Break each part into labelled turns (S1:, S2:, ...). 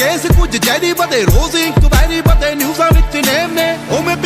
S1: Case कुछ जैरी बदे रोज inquiry बदे न्यूज़ा विच नेम ने ओ मैं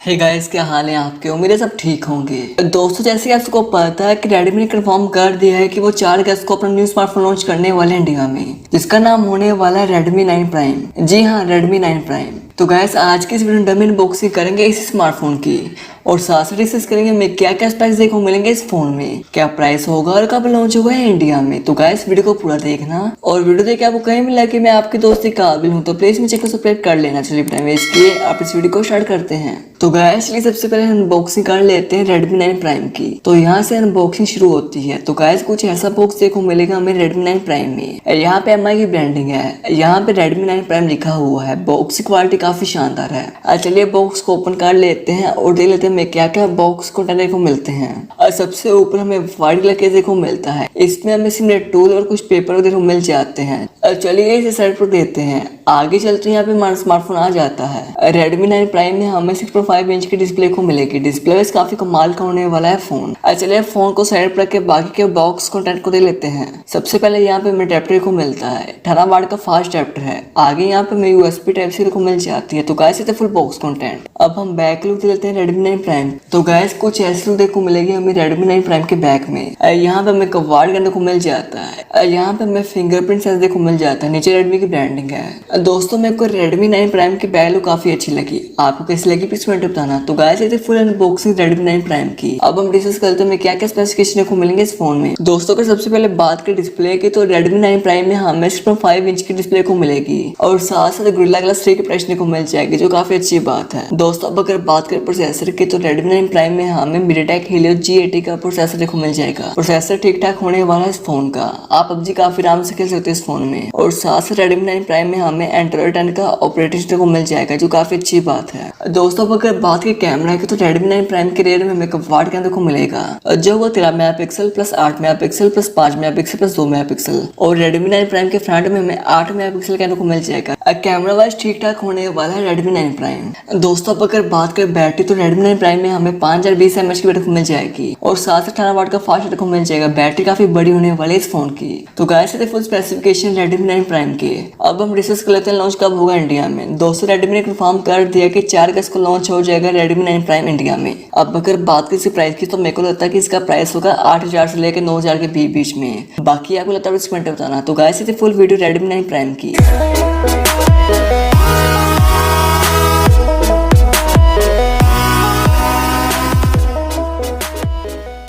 S2: हे गाइस, क्या हाल है आपके? उम्मीद है सब ठीक होंगे। दोस्तों, जैसे कि आपको पता है कि रेडमी ने कंफर्म कर दिया है कि वो 4 अगस्त को अपना न्यू स्मार्टफोन लॉन्च करने वाले हैं इंडिया में, जिसका नाम होने वाला है रेडमी 9 प्राइम। जी हाँ, रेडमी 9 प्राइम। तो गाइस, आज की इस वीडियो में डमी अनबॉक्सिंग करेंगे इस स्मार्टफोन की और साथ साथ डिस्कस करेंगे हमें क्या क्या स्पेक्स देखने को मिलेंगे इस फोन में, क्या प्राइस होगा और कब लॉन्च होगा है इंडिया में। तो गाइस, वीडियो को पूरा देखना और वीडियो देख के आपको कहीं मिला कि मैं आपके दोस्त के काबिल हूँ तो प्लीज मुझे सब्सक्राइब कर लेना। चलिए टाइम वेस्ट किए आप इस वीडियो को स्टार्ट करते हैं। तो गाइस, चलिए सबसे पहले अनबॉक्सिंग कर लेते हैं रेडमी 9 प्राइम की। तो यहाँ से अनबॉक्सिंग शुरू होती है। तो गाइस, कुछ ऐसा बॉक्स देखो मिलेगा हमें रेडमी 9 प्राइम में। यहाँ पे एमआई की ब्रांडिंग है, यहाँ पे रेडमी 9 प्राइम लिखा हुआ है। बॉक्स की क्वालिटी काफी शानदार है। चलिए बॉक्स को ओपन कर लेते हैं और देख लेते हैं क्या क्या बॉक्स को देखने को मिलते हैं। और सबसे ऊपर हमें वाइट कलर के देखने को मिलता है। इसमें हमें सिमरेट टूल और कुछ पेपर देखने को मिल जाते हैं। चलिए इसे साइड पर देते हैं, आगे चलते हैं। यहाँ पे हमारा स्मार्टफोन आ जाता है। रेडमी 9 प्राइम में हमें 6.5 इंच की डिस्प्ले को मिलेगी। डिस्प्ले वाइज काफी कमाल का होने वाला है फोन। चलिए फोन को साइड पर रख के बाकी के बॉक्स कंटेंट को देख लेते हैं। सबसे पहले यहाँ पे हमें अडेप्टर को मिलता है, 18 वाट का फास्ट अडेप्टर है। आगे यहाँ पे हमें यूएसबी टाइप सी को मिल जाती है। तो गाइस, ये फुल बॉक्स कंटेंट। अब हम बैक लुक देते हैं रेडमी 9 प्राइम। तो गाइस, कुछ ऐसी लुक देखने को मिलेगी हमें रेडमी 9 प्राइम के बैक में। यहाँ पे हमें कवर्ड करने को मिल जाता है। यहाँ पे हमें फिंगरप्रिंट सेंसर देखने को मिल जाता है। नीचे रेडमी की ब्रांडिंग है। दोस्तों, मेरे को रेडमी 9 प्राइम की बैक लुक काफी अच्छी लगी। आपको कैसी लगी प्लीज कमेंट बताना। तो गाइस, ये फुल अनबॉक्सिंग रेडमी 9 प्राइम की। अब हम डिस्कस करते हैं क्या क्या स्पेसिफिकेशन देखने को मिलेंगे इस फोन में। दोस्तों, अगर सबसे पहले बात करें डिस्प्ले की तो रेडमी 9 प्राइम में हमें 6.5 इंच की डिस्प्ले को मिलेगी और साथ साथ गोरिल्ला ग्लास 3 की प्रदर्शनी को मिल जाएगी, जो काफी अच्छी बात है। दोस्तों, अब अगर बात करें प्रोसेसर की तो रेडमी 9 प्राइम में हमें MediaTek Helio G70 का प्रोसेसर देखो मिल जाएगा। प्रोसेसर ठीक ठाक होने वाला है इस फोन का। आप PUBG काफी आराम से खेल सकते हैं इस फोन में। और साथ साथ रेडमी 9 प्राइम में हमें Android 10 का ऑपरेटिंग सिस्टम को मिल जाएगा, जो काफी अच्छी बात है। दोस्तों, अब अगर बात की कैमरा की तो रेडमी 9 प्राइम के रेयर में हमें क्वाड कैमरा को मिलेगा, जो वो 13 megapixel plus 8 megapixel plus 5 megapixel plus 2 megapixel. और रेडमी 9 प्राइम के फ्रंट में हमें 8 मेगापिक्सल कैमरा को मिल जाएगा। कैमरा वाइज ठीक ठाक होने वाला है रेडमी 9 प्राइम। दोस्तों, अब अगर बात करें बैटरी तो रेडमी 9 प्राइम में हमें 5020 mAh की बैटरी को मिल जाएगी और 18 वाट का फास्ट चार्जर को मिल जाएगा। बैटरी काफी बड़ी होने वाली है इस फोन की। तो गाइस, ये फुल स्पेसिफिकेशन रेडमी 9 प्राइम के। अब हम डिस्कस कर लेते हैं लॉन्च कब होगा इंडिया में। दोस्तों, रेडमी ने कंफर्म कर दिया कि 4 अगस्त को लॉन्च हो जाएगा रेडमी 9 प्राइम इंडिया में। अब अगर बात करें इसकी प्राइस की तो मेरे को लगता है कि इसका प्राइस होगा 8000 से लेकर 9000 के बीच में। बाकी आपको लगता है कमेंट में बताना। तो गाइस, ये फुल वीडियो रेडमी 9 प्राइम की।